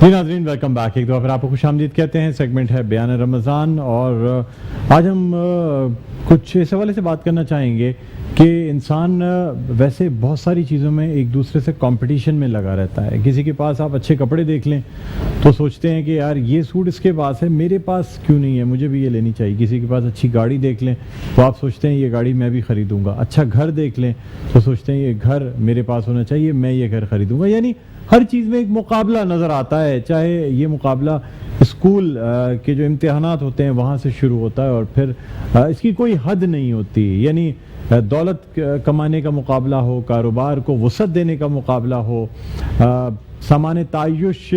جی ناظرین welcome back, ایک دفعہ پھر آپ کو خوش آمدید کہتے ہیں۔ سیگمنٹ ہے بیان رمضان، اور آج ہم کچھ اس حوالے سے بات کرنا چاہیں گے کہ انسان ویسے بہت ساری چیزوں میں ایک دوسرے سے کمپٹیشن میں لگا رہتا ہے۔ کسی کے پاس آپ اچھے کپڑے دیکھ لیں تو سوچتے ہیں کہ یار یہ سوٹ اس کے پاس ہے، میرے پاس کیوں نہیں ہے، مجھے بھی یہ لینی چاہیے۔ کسی کے پاس اچھی گاڑی دیکھ لیں تو آپ سوچتے ہیں یہ گاڑی میں بھی خریدوں گا۔ اچھا گھر دیکھ لیں تو سوچتے ہیں یہ گھر میرے پاس ہونا چاہیے، میں یہ گھر خریدوں گا۔ یعنی ہر چیز میں ایک مقابلہ نظر آتا ہے، چاہے یہ مقابلہ اسکول کے جو امتحانات ہوتے ہیں وہاں سے شروع ہوتا ہے اور پھر اس کی کوئی حد نہیں ہوتی۔ یعنی دولت کمانے کا مقابلہ ہو، کاروبار کو وسعت دینے کا مقابلہ ہو، سامان تعیش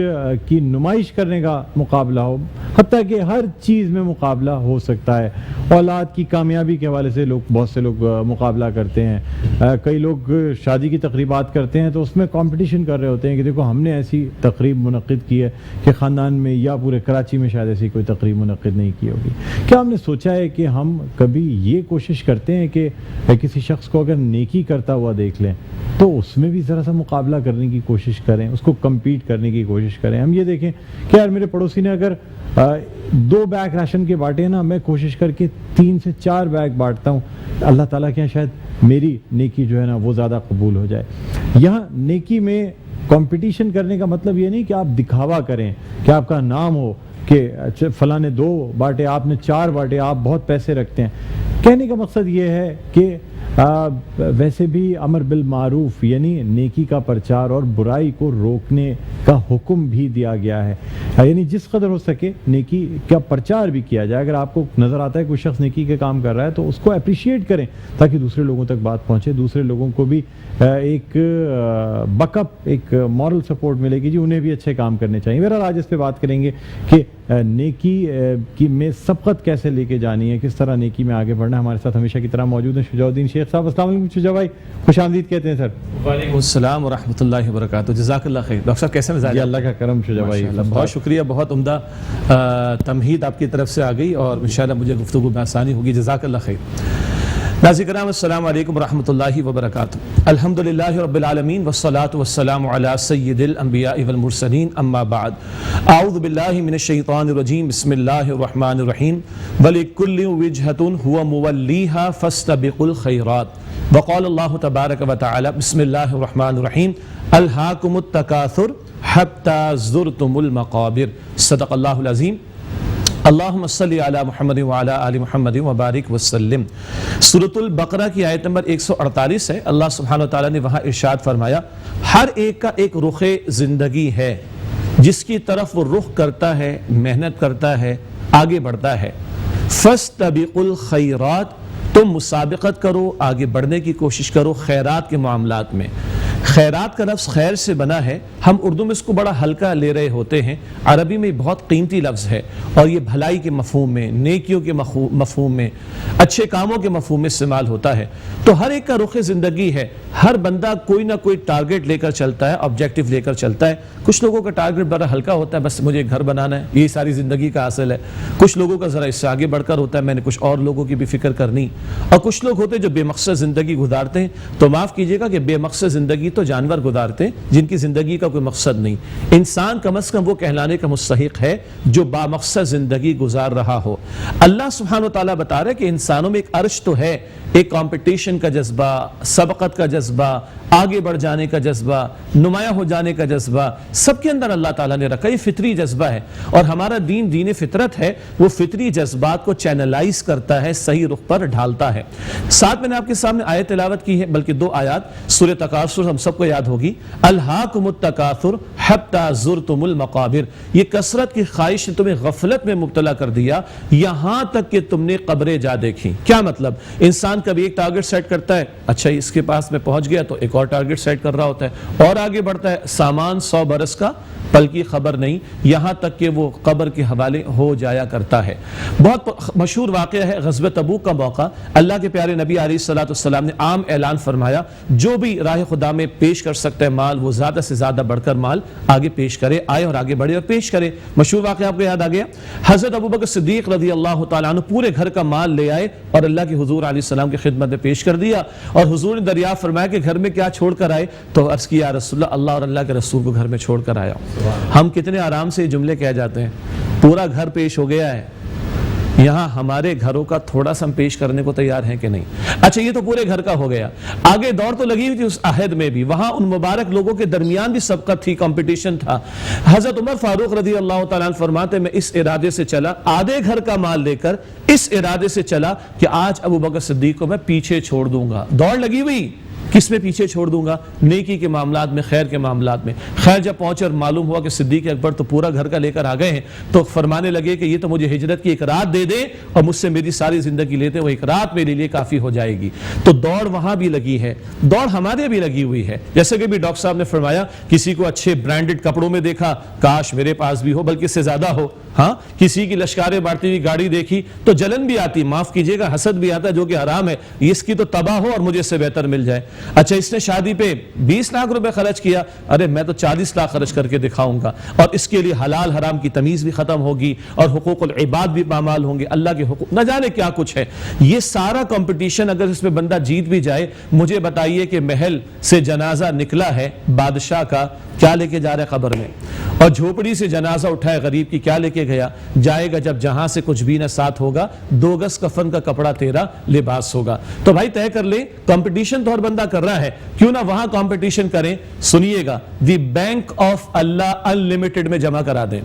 کی نمائش کرنے کا مقابلہ ہو، حتیٰ کہ ہر چیز میں مقابلہ ہو سکتا ہے۔ اولاد کی کامیابی کے حوالے سے بہت سے لوگ مقابلہ کرتے ہیں۔ کئی لوگ شادی کی تقریبات کرتے ہیں تو اس میں کمپٹیشن کر رہے ہوتے ہیں کہ دیکھو ہم نے ایسی تقریب منعقد کی ہے کہ خاندان میں یا پورے کراچی میں شاید ایسی کوئی تقریب منعقد نہیں کی ہوگی۔ کیا ہم نے سوچا ہے کہ ہم کبھی یہ کوشش کرتے ہیں کہ کسی شخص کو اگر نیکی کرتا ہوا دیکھ لیں تو اس میں بھی ذرا سا مقابلہ کرنے کی کوشش کریں، اس کو کمپیٹ کرنے کی کوشش کریں۔ ہم یہ دیکھیں کہ یار میرے پڑوسی نے اگر 2 بیگ راشن کے بانٹے ہیں نا، میں کوشش کر کے 3 سے 4 بیگ بانٹتا ہوں، اللہ تعالیٰ کے یہاں شاید میری نیکی جو ہے نا وہ زیادہ قبول ہو جائے۔ یہاں نیکی میں کمپٹیشن کرنے کا مطلب یہ نہیں کہ آپ دکھاوا کریں، کہ آپ کا نام ہو کہ فلاں نے 2 بانٹے، آپ نے 4 بانٹے، آپ بہت پیسے رکھتے ہیں۔ کہنے کا مقصد یہ ہے کہ ویسے بھی امر بالمعروف یعنی نیکی کا پرچار اور برائی کو روکنے کا حکم بھی دیا گیا ہے۔ یعنی جس قدر ہو سکے نیکی کا پرچار بھی کیا جائے۔ اگر آپ کو نظر آتا ہے کوئی شخص نیکی کے کام کر رہا ہے تو اس کو اپریشیٹ کریں تاکہ دوسرے لوگوں تک بات پہنچے، دوسرے لوگوں کو بھی ایک بیک اپ، ایک مورل سپورٹ ملے گی، جی انہیں بھی اچھے کام کرنے چاہیے۔ بہرحال آج اس پہ بات کریں گے کہ نیکی کی میں سبقت کیسے لے کے جانی ہے، کس طرح نیکی میں آگے بڑھنا ہے۔ ہمارے ساتھ ہمیشہ کی طرح موجود ہیں شجاع الدین شیخ صاحب۔ السلام علیکم شجاع بھائی، خوش آمدید کہتے ہیں سر۔ وعلیکم السلام ورحمۃ اللہ وبرکاتہ، جزاک اللہ خیر۔ ڈاکٹر صاحب کیسے مزاج؟ جی اللہ کا کرم شجاع بھائی، بہت شکریہ، بہت عمدہ تمہید آپ کی طرف سے آ گئی اور انشاءاللہ مجھے گفتگو میں آسانی ہوگی، جزاک اللہ خیر۔ ناظرین کرام السلام علیکم ورحمۃ اللہ وبرکاتہ۔ الحمدللہ رب العالمین والصلاة والسلام علی سید الانبیاء والمرسلین، اما بعد، اعوذ باللہ من الشیطان الرجیم، بسم اللہ الرحمن الرحیم، وَلِكُلِّ وِجْهَةٌ هُوَ مُوَلِّيهَا فَاسْتَبِقُوا الْخَيْرَاتِ، وقال اللہ تبارک وتعالی، بسم اللہ الرحمن الرحیم، أَلْهَاكُمُ التَّكَاثُرُ حَتَّى زُرْتُمُ الْمَقَابِرَ، صدق اللہ العظیم۔ اللہم صلی علی محمد وعلی آل محمد وبارک وسلم۔ سورۃ البقرہ کی آیت نمبر 148 ہے۔ اللہ سبحانہ وتعالی نے وہاں ارشاد فرمایا، ہر ایک کا ایک رخ زندگی ہے جس کی طرف وہ رخ کرتا ہے، محنت کرتا ہے، آگے بڑھتا ہے۔ فاستبقوا الخیرات، تم مسابقت کرو، آگے بڑھنے کی کوشش کرو خیرات کے معاملات میں۔ خیرات کا لفظ خیر سے بنا ہے، ہم اردو میں اس کو بڑا ہلکا لے رہے ہوتے ہیں، عربی میں بہت قیمتی لفظ ہے اور یہ بھلائی کے مفہوم میں، نیکیوں کے مفہوم میں، اچھے کاموں کے مفہوم میں استعمال ہوتا ہے۔ تو ہر ایک کا رخ زندگی ہے، ہر بندہ کوئی نہ کوئی ٹارگٹ لے کر چلتا ہے، آبجیکٹو لے کر چلتا ہے۔ کچھ لوگوں کا ٹارگٹ بڑا ہلکا ہوتا ہے، بس مجھے گھر بنانا ہے، یہی ساری زندگی کا حاصل ہے۔ کچھ لوگوں کا ذرا اس سے آگے بڑھ کر ہوتا ہے، میں نے کچھ اور لوگوں کی بھی فکر کرنی، اور کچھ لوگ ہوتے ہیں جو بے مقصد زندگی گزارتے ہیں۔ تو معاف کیجیے گا کہ بے مقصد زندگی تو جانور گزارتے ہیں جن کی زندگی کا کوئی مقصد نہیں۔ انسان کم از کم وہ کہلانے کا مستحق ہے جو با مقصد زندگی گزار رہا ہو۔ اللہ سبحانہ و تعالیٰ بتا رہے کہ انسانوں میں ایک عرش تو ہے، ایک کمپٹیشن کا جذبہ، سبقت کا جذبہ، آگے بڑھ جانے کا جذبہ، نمایاں ہو جانے کا جذبہ، سب کے اندر اللہ تعالیٰ نے رکھا۔ یہ فطری جذبہ ہے اور ہمارا دین دین فطرت ہے، وہ فطری جذبات کو چینلائز کرتا ہے، صحیح رخ پر ڈھالتا ہے۔ ساتھ میں نے آپ کے سامنے آیت تلاوت کی ہے، بلکہ 2 آیات، سورہ تکاثر ہم سب کو یاد ہوگی، الہاکم التکاثر حتی زرتم المقابر، یہ کثرت کی خواہش نے تمہیں غفلت میں مبتلا کر دیا یہاں تک کہ تم نے قبریں جا دیکھی۔ کیا مطلب؟ انسان کبھی ایک ٹارگٹ سیٹ کرتا ہے، اچھا اس کے پاس میں پہنچ گیا تو ایک اور ٹارگٹ سیٹ کر رہا ہوتا ہے اور آگے بڑھتا ہے، سامان 100 برس کا پل کی خبر نہیں، یہاں تک کہ وہ قبر کے حوالے ہو جایا کرتا ہے۔ بہت مشہور واقعہ ہے غزوہ تبوک کا موقع، اللہ کے پیارے نبی علیہ الصلوۃ والسلام نے عام اعلان فرمایا، جو بھی راہ خدا میں پیش کر سکتا ہے مال وہ زیادہ سے زیادہ بڑھ کر مال آگے پیش کرے, آئے اور آگے بڑھے اور پیش کرے. مشہور واقعہ آپ کو یاد آ گیا, حضرت ابوبکر صدیق رضی اللہ تعالیٰ عنہ پورے گھر کا مال لے آئے اور اللہ کے حضور علیہ السلام کی خدمت میں پیش کر دیا, اور حضور نے دریافت فرمایا کہ گھر میں کیا چھوڑ کر آئے؟ تو عرض کیا رسول اللہ اور اللہ کے رسول کو گھر میں چھوڑ کر آیا. ہم کتنے آرام سے یہ جملے کہہ جاتے ہیں, پورا گھر پیش ہو گیا ہے. یہاں ہمارے گھروں کا تھوڑا سا ہم پیش کرنے کو تیار ہیں کہ نہیں؟ اچھا یہ تو پورے گھر کا ہو گیا, آگے دوڑ تو لگی ہوئی تھی اس عہد میں بھی, وہاں ان مبارک لوگوں کے درمیان بھی سبقت تھی, کمپٹیشن تھا. حضرت عمر فاروق رضی اللہ تعالیٰ عنہ فرماتے میں اس ارادے سے چلا, آدھے گھر کا مال لے کر اس ارادے سے چلا کہ آج ابوبکر صدیق کو میں پیچھے چھوڑ دوں گا. دوڑ لگی ہوئی, کس میں پیچھے چھوڑ دوں گا؟ نیکی کے معاملات میں, خیر کے معاملات میں. خیر جب پہنچے اور معلوم ہوا کہ صدیق اکبر تو پورا گھر کا لے کر آ گئے ہیں, تو فرمانے لگے کہ یہ تو مجھے ہجرت کی ایک رات دے دیں اور مجھ سے میری ساری زندگی لیتے, وہ ایک رات میرے لیے کافی ہو جائے گی. تو دوڑ وہاں بھی لگی ہے, دوڑ ہمارے بھی لگی ہوئی ہے. جیسے کہ بھی ڈاکٹر صاحب نے فرمایا, کسی کو اچھے برانڈڈ کپڑوں میں دیکھا, کاش میرے پاس بھی ہو, بلکہ اس سے زیادہ ہو. ہاں, کسی کی لشکاریں بڑھتی ہوئی گاڑی دیکھی تو جلن بھی آتی, معاف کیجیے گا حسد بھی آتا ہے, جو کہ حرام ہے. اس کی تو تباہ ہو اور مجھے اس سے بہتر مل جائے. اچھا اس نے شادی پہ 20 لاکھ روپے خرچ کیا, ارے میں تو 40 لاکھ خرچ کر کے دکھاؤں گا, اور اس کے لیے حلال حرام کی تمیز بھی ختم ہوگی اور حقوق العباد بھی پامال ہوں گے, اللہ کے حقوق نہ جانے کیا کچھ ہے. یہ سارا کمپٹیشن اگر اس میں بندہ جیت بھی جائے, مجھے بتائیے کہ محل سے جنازہ نکلا ہے بادشاہ کا, کیا لے کے جا رہے قبر میں, اور جھوپڑی سے جنازہ اٹھائے غریب کی, کیا لے کے گیا؟ جائے گا جب جہاں سے کچھ بھی نہ ساتھ ہوگا, 2 گز کفن کا کپڑا تیرا لباس ہوگا. تو بھائی طے کر لے, کمپٹیشن تو ہر بندہ کر رہا ہے, کیوں نہ وہاں کمپٹیشن کریں. سنیے گا, the bank of Allah unlimited میں جمع کرا دیں.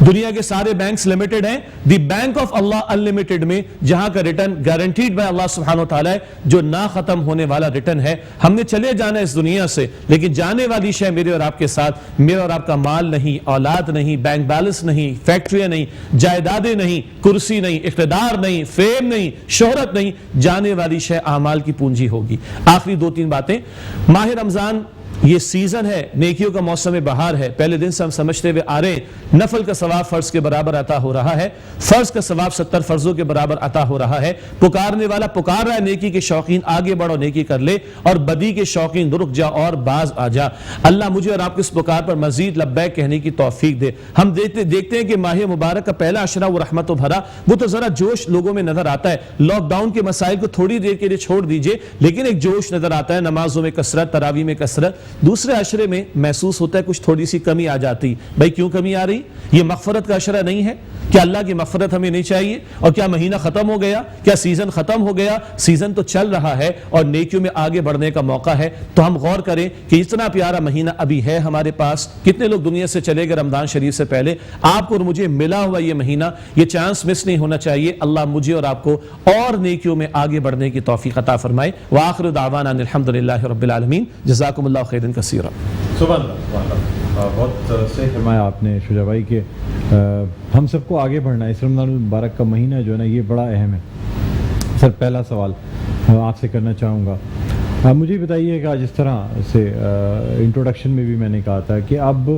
دنیا کے سارے بینکس لمیٹڈ ہیں, دی بینک آف اللہ انلمیٹڈ میں جہاں کا ریٹرن گارنٹیڈ بائی اللہ سبحانہ وتعالی ہے, جو نہ ختم ہونے والا ریٹرن ہے. ہم نے چلے جانا ہے اس دنیا سے, لیکن جانے والی شے میرے اور آپ کے ساتھ, میرے اور آپ کا مال نہیں, اولاد نہیں, بینک بیلنس نہیں, فیکٹریاں نہیں, جائیدادیں نہیں, کرسی نہیں, اقتدار نہیں, فیم نہیں, شہرت نہیں, جانے والی شے اعمال کی پونجی ہوگی. آخری 2-3 باتیں. ماہ رمضان یہ سیزن ہے, نیکیوں کا موسم بہار ہے. پہلے دن سے ہم سمجھتے ہوئے آ رہے ہیں, نفل کا ثواب فرض کے برابر عطا ہو رہا ہے, فرض کا ثواب 70 فرضوں کے برابر عطا ہو رہا ہے. پکارنے والا پکار رہا ہے, نیکی کے شوقین آگے بڑھو, نیکی کر لے, اور بدی کے شوقین رک جا اور باز آ جا. اللہ مجھے اور آپ کو اس پکار پر مزید لبیک کہنے کی توفیق دے. ہم دیکھتے ہیں کہ ماہ مبارک کا پہلا عشرہ وہ رحمت و بھرا, وہ تو ذرا جوش لوگوں میں نظر آتا ہے. لاک ڈاؤن کے مسائل کو تھوڑی دیر کے لیے چھوڑ دیجئے, لیکن ایک جوش نظر آتا ہے, نمازوں میں کثرت, تراویح میں کثرت. دوسرے عشرے میں محسوس ہوتا ہے کچھ تھوڑی سی کمی آ جاتی. بھائی کیوں کمی آ رہی؟ یہ مغفرت کا عشرہ نہیں ہے کیا؟ اللہ کی مغفرت ہمیں نہیں چاہیے؟ اور کیا مہینہ ختم ہو گیا؟ کیا سیزن ختم ہو گیا؟ سیزن تو چل رہا ہے اور نیکیوں میں آگے بڑھنے کا موقع ہے. تو ہم غور کریں کہ اتنا پیارا مہینہ ابھی ہے ہمارے پاس. کتنے لوگ دنیا سے چلے گئے رمضان شریف سے پہلے, آپ کو اور مجھے ملا ہوا یہ مہینہ, یہ چانس مس نہیں ہونا چاہیے. اللہ مجھے اور آپ کو اور نیکیوں میں آگے بڑھنے کی توفیق عطا فرمائے. وآخر دعوانا ان الحمدللہ رب العالمین. جزاکم اللہ خیرا کثیرا. سبحان اللہ, بہت صحیح فرمایا آپ نے شجاع بھائی کہ ہم سب کو آگے بڑھنا ہے. اس رمضان المبارک کا مہینہ جو ہے نا, یہ بڑا اہم ہے. سر پہلا سوال آپ سے کرنا چاہوں گا, مجھے بتائیے کہ جس طرح سے انٹروڈکشن میں بھی میں نے کہا تھا کہ اب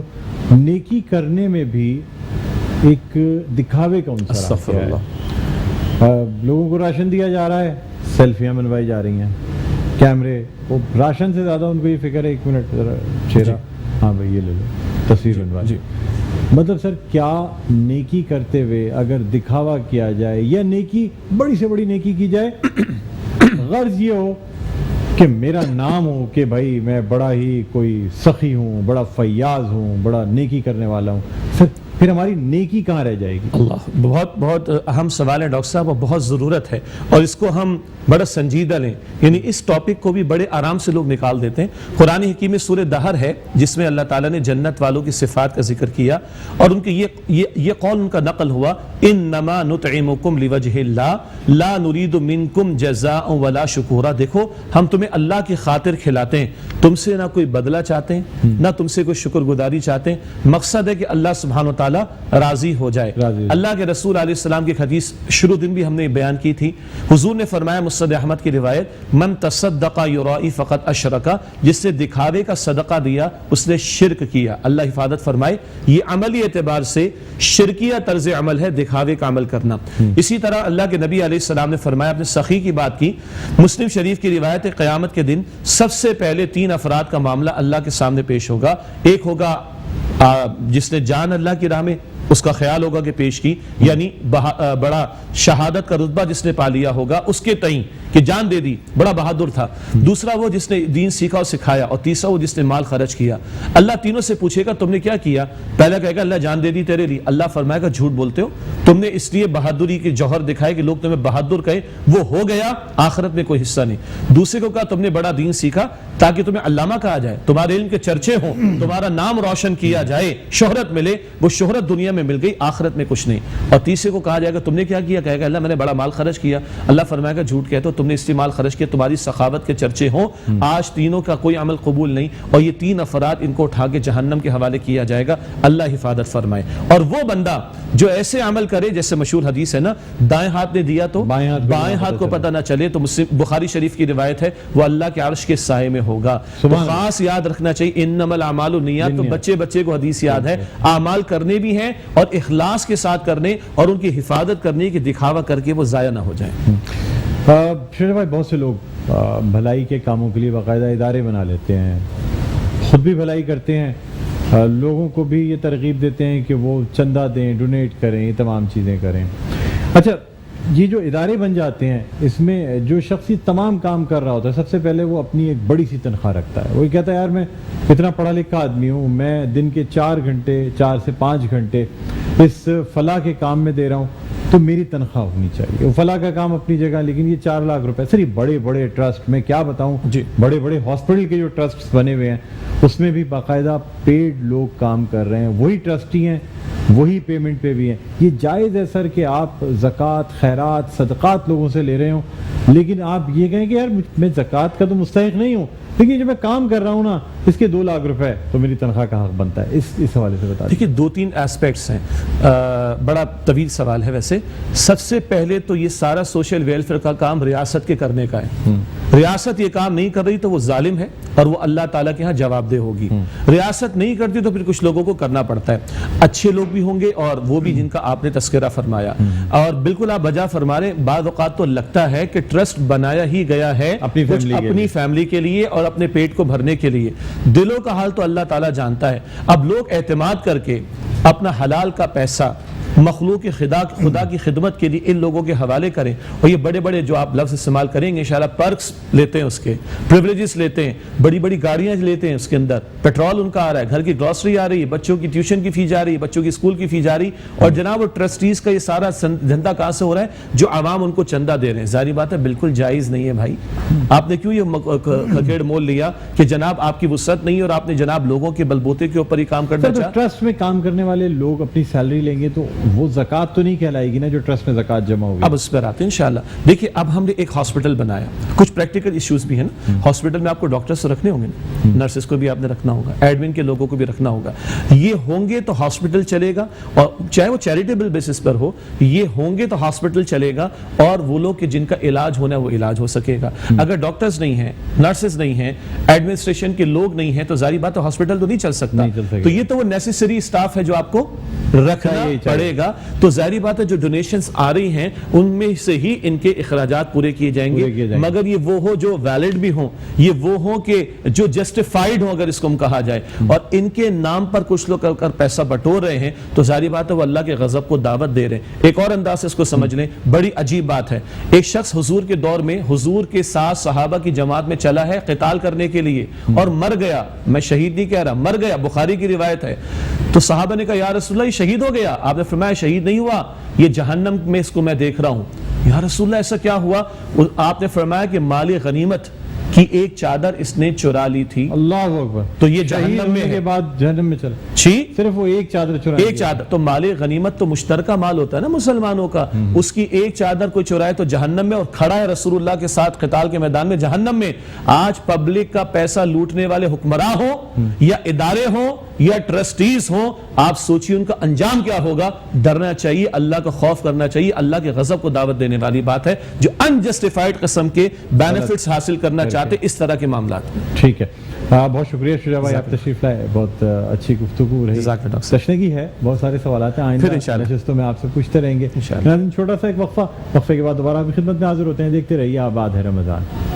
نیکی کرنے میں بھی ایک دکھاوے کا عنصر ہے. لوگوں کو راشن دیا جا رہا ہے, سیلفیاں بنوائی جا رہی ہیں, کیمرے, وہ راشن سے زیادہ ان کو یہ فکر ہے 1 منٹ ذرا چہرہ, ہاں بھائی یہ لے لو, تصویر بنوا. جی مطلب سر کیا نیکی کرتے ہوئے اگر دکھاوا کیا جائے یا نیکی بڑی سے بڑی نیکی کی جائے, غرض یہ ہو کہ میرا نام ہو کہ بھائی میں بڑا ہی کوئی سخی ہوں, بڑا فیاض ہوں, بڑا نیکی کرنے والا ہوں, سر پھر ہماری نیکی کہاں رہ جائے گی؟ اللہ, بہت بہت اہم سوال ہے ڈاکٹر صاحب, اور بہت ضرورت ہے, اور اس کو ہم بڑا سنجیدہ لیں. یعنی اس ٹاپک کو بھی بڑے آرام سے لوگ نکال دیتے ہیں. قرآن حکیم میں سورہ دہر ہے جس میں اللہ تعالیٰ نے جنت والوں کی صفات کا ذکر کیا, اور ان کے یہ قول ان کا نقل ہوا, انما نطعمکم لوجہ اللہ لا نرید منکم جزاء ولا شکورا. دیکھو ہم تمہیں اللہ کی خاطر کھلاتے ہیں, تم سے نہ کوئی بدلہ چاہتے ہیں, نہ تم سے کوئی شکر گزاری چاہتے ہیں. مقصد ہے کہ اللہ سبحانہ وتعالیٰ تعالیٰ راضی ہو جائے۔ اللہ کے رسول علیہ السلام کی حدیث شروع دن بھی ہم نے بیان کی تھی، حضور نے فرمایا مسند احمد کی روایت، من تصدق یرائی فقط اشرکا، جس نے دکھاوے کا صدقہ دیا اس نے شرک کیا۔ اللہ حفاظت فرمائے، یہ عملی اعتبار سے شرکیہ طرز عمل ہے، دکھاوے کا عمل کرنا۔ اسی طرح اللہ کے نبی علیہ السلام نے فرمایا، اپنے سخی کی بات کی، مسلم شریف کی روایت ہے، قیامت کے دن سب سے پہلے 3 افراد کا معاملہ اللہ کے سامنے پیش ہوگا۔ ایک ہوگا جس نے جان اللہ کی راہ میں اس کا خیال ہوگا کہ پیش کی، یعنی بڑا شہادت کا رتبہ جس نے پا لیا ہوگا اس کے تئیں کہ جان دے دی، بڑا بہادر تھا۔ دوسرا وہ جس نے دین سیکھا اور سکھایا، اور تیسرا وہ جس نے مال خرچ کیا۔ اللہ تینوں سے پوچھے گا تم نے کیا کیا؟ پہلا کہے گا اللہ جان دے دی تیرے لیے، اللہ فرمائے گا جھوٹ بولتے ہو، تم نے اس لیے بہادری کے جوہر دکھائے کہ لوگ تمہیں بہادر کہے، وہ ہو گیا، آخرت میں کوئی حصہ نہیں۔ دوسرے کو کہا تم نے بڑا دین سیکھا تاکہ تمہیں علامہ کہا جائے، تمہارے علم کے چرچے ہوں، تمہارا نام روشن کیا جائے، شہرت ملے، وہ شہرت دنیا میں مل گئی، آخرت میں کچھ نہیں۔ اور تیسرے کو کہا جائے گا تم نے کیا کیا؟ کہے گا اللہ میں نے بڑا مال خرچ کیا، اللہ فرمائے گا جھوٹ کہتے ہو، تم نے اس لیے مال خرچ کیا تمہاری سخاوت کے چرچے ہوں، آج تینوں کا کوئی عمل قبول نہیں، اور یہ 3 افراد ان کو اٹھا کے جہنم کے حوالے کیا جائے گا، اللہ حفاظت فرمائے۔ اور وہ بندہ جو ایسے عمل کرے، جیسے مشہور حدیث ہے نا، دائیں ہاتھ نے دیا تو بائیں ہاتھ کو پتہ نہ چلے، تو بخاری شریف کی روایت ہے وہ اللہ کے عرش کے سائے میں ہوگا۔ تو خاص یاد رکھنا چاہیے انما الاعمال بالنیات، تو بچے کو حدیث یاد ہے، اعمال کرنے بھی ہیں اور اخلاص کے ساتھ کرنے اور ان کی حفاظت کرنے کی، دکھاوا کر کے وہ ضائع نہ ہو جائیں۔ شریف بھائی، بہت سے لوگ بھلائی کے کاموں کے لیے باقاعدہ ادارے بنا لیتے ہیں، خود بھی بھلائی کرتے ہیں، لوگوں کو بھی یہ ترغیب دیتے ہیں کہ وہ چندہ دیں، ڈونیٹ کریں، یہ تمام چیزیں کریں۔ اچھا، یہ جو ادارے بن جاتے ہیں، اس میں جو شخص یہ تمام کام کر رہا ہوتا ہے، سب سے پہلے وہ اپنی ایک بڑی سی تنخواہ رکھتا ہے، وہ کہتا ہے یار میں اتنا پڑھا لکھا آدمی ہوں، میں دن کے 4 سے 5 گھنٹے اس فلاح کے کام میں دے رہا ہوں، تو میری تنخواہ ہونی چاہیے۔ وہ فلاح کا کام اپنی جگہ، لیکن یہ 4 لاکھ روپے صرف بڑے بڑے ٹرسٹ میں کیا بتاؤں، بڑے بڑے ہاسپٹل کے جو ٹرسٹ بنے ہوئے ہیں اس میں بھی باقاعدہ پیڈ لوگ کام کر رہے ہیں، وہی ٹرسٹی ہیں، وہی پیمنٹ پہ بھی ہیں۔ یہ جائز ہے سر کہ آپ زکوٰۃ، خیرات، صدقات لوگوں سے لے رہے ہوں، لیکن آپ یہ کہیں کہ یار میں زکوٰۃ کا تو مستحق نہیں ہوں، لیکن جب میں کام کر رہا ہوں نا اس کے 2 لاکھ روپے تو میری تنخواہ کا حق بنتا ہے؟ اس حوالے سے بتا دیکھیے 2-3 ایسپیکٹس ہیں، بڑا طویل سوال ہے ویسے۔ سب سے پہلے تو یہ سارا سوشل ویلفیئر کا کام ریاست کے کرنے کا ہے، ریاست یہ کام نہیں کر رہی تو وہ ظالم ہے اور وہ اللہ تعالیٰ کے ہاں جواب دہ ہوگی۔ ریاست نہیں کرتی تو پھر کچھ لوگوں کو کرنا پڑتا ہے، اچھے لوگ بھی ہوں گے اور وہ بھی جن کا آپ نے تذکرہ فرمایا، اور بالکل آپ وجہ فرما رہے ہیں۔ بعض اوقات تو لگتا ہے کہ ٹرسٹ بنایا ہی گیا ہے اپنی فیملی کے لیے اور اپنے پیٹ کو بھرنے کے لیے، دلوں کا حال تو اللہ تعالیٰ جانتا ہے۔ اب لوگ اعتماد کر کے اپنا حلال کا پیسہ مخلوق خدا کی خدمت کے لیے ان لوگوں کے حوالے کریں، اور یہ بڑے بڑے جو آپ لفظ استعمال کریں گے انشاءاللہ، پرکس لیتے ہیں، اس کے پریویلیجز لیتے ہیں، بڑی بڑی گاڑیاں لیتے ہیں، اس کے اندر پیٹرول ان کا آ رہا ہے، گھر کی گروسری آ رہی ہے، بچوں کی ٹیوشن کی فی جا رہی ہے، بچوں کی اسکول کی فی جا رھی، اور جناب وہ ٹرسٹیز کا یہ سارا دھندا کہاں سے ہو رہا ہے؟ جو عوام ان کو چندہ دے رہے ہیں۔ ظاہری بات ہے بالکل جائز نہیں ہے بھائی، آپ نے کیوں یہ کھکیڑ مول لیا کہ جناب آپ کی وسعت نہیں اور آپ نے جناب لوگوں کے بلبوتے کے اوپر ہی کام کرنا چاہا؟ ٹرسٹ میں کام کرنے والے لوگ اپنی سیلری لیں گے تو وہ زکوٰۃ تو نہیں کہلائے گی نا جو ٹرسٹ میں زکوٰۃ جمع ہوگی۔ اب اس پر آتے ہیں انشاءاللہ۔ دیکھیے اب ہم نے ایک ہاسپٹل بنایا، کچھ پریکٹیکل ایشوز بھی ہیں نا، ہاسپٹل میں آپ کو ڈاکٹرز رکھنے ہوں گے نا، نرسز کو بھی آپ نے رکھنا ہوگا، ایڈمن کے لوگوں کو بھی رکھنا ہوگا، یہ ہوں گے تو ہاسپٹل چلے گا، اور چاہے وہ چیریٹیبل بیسس پر ہو، یہ ہوں گے تو ہاسپٹل چلے گا، اور وہ لوگ کہ جن کا علاج ہونا ہے وہ علاج ہو سکے گا۔ اگر ڈاکٹرز نہیں ہیں، نرسز نہیں ہیں، ایڈمنسٹریشن کے لوگ نہیں ہیں، تو ظاہری بات ہے ہاسپٹل تو نہیں چل سکتا۔ تو یہ تو وہ نیسیسری اسٹاف ہے جو آپ کو رکھنا پڑے گا۔ تو ظاہری بات ہے جو ڈونیشنز آ رہی ہیں ان میں سے ہی ان کے اخراجات پورے کیے جائیں گے، مگر یہ وہ ہو جو ویلڈ بھی ہوں، یہ وہ ہوں کہ جو جسٹیفائیڈ ہوں، اگر اس کو ہم کہا جائے، اور ان کے نام پر کچھ لوگ اگر پیسہ بٹور رہے ہیں تو ظاہری بات ہے وہ اللہ کے غضب کو دعوت دے رہے ہیں۔ ایک اور انداز سے اس کو سمجھ لیں، بڑی عجیب بات ہے، ایک شخص حضور کے دور میں حضور کے ساتھ صحابہ کی جماعت میں چلا ہے قتال کرنے کے لیے اور مر گیا، میں شہید نہیں کہہ رہا، مر گیا، بخاری کی روایت ہے۔ تو صحابہ نے کہا یا رسول اللہ یہ شہید ہو گیا؟ آپ نے فرمایا شہید نہیں ہوا، یہ جہنم میں اس کو میں دیکھ رہا ہوں۔ یا رسول اللہ ایسا کیا ہوا؟ آپ نے فرمایا کہ مال غنیمت کی ایک چادر اس نے چرا لی تھی اللہ اکبر، تو یہ شہید جہنم میں ہونے کے ہے بعد جہنم میں چلا، جی صرف وہ ایک چادر چرا ایک چادر، تو مال غنیمت تو مشترکہ مال ہوتا ہے نا مسلمانوں کا، اس کی ایک چادر کوئی چرائے تو جہنم میں، اور کھڑا ہے رسول اللہ کے ساتھ قتال کے میدان میں جہنم میں۔ آج پبلک کا پیسہ لوٹنے والے حکمراں ہوں یا ادارے ہوں یا ٹرسٹیز ہوں، آپ سوچیے ان کا انجام کیا ہوگا۔ ڈرنا چاہیے، اللہ کا خوف کرنا چاہیے، اللہ کے غضب کو دعوت دینے والی بات ہے جو انجسٹیفائڈ قسم کے بینیفٹس حاصل کرنا چاہتے اس طرح کے معاملات میں۔ ٹھیک ہے، بہت شکریہ شجاع بھائی، آپ تشریف لائے، بہت اچھی گفتگو رہی، جزاک اللہ ڈاکٹر تشنگی ہے، بہت سارے سوالات ہیں، آئندہ پھر انشاءاللہ نشستوں میں آپ سے پوچھتے رہیں گے۔ انشاءاللہ۔ ناظرین، چھوٹا سا ایک وقفہ، وقفے کے بعد دوبارہ آپ کی خدمت میں حاضر ہوتے ہیں، دیکھتے رہیے آباد ہے رمضان۔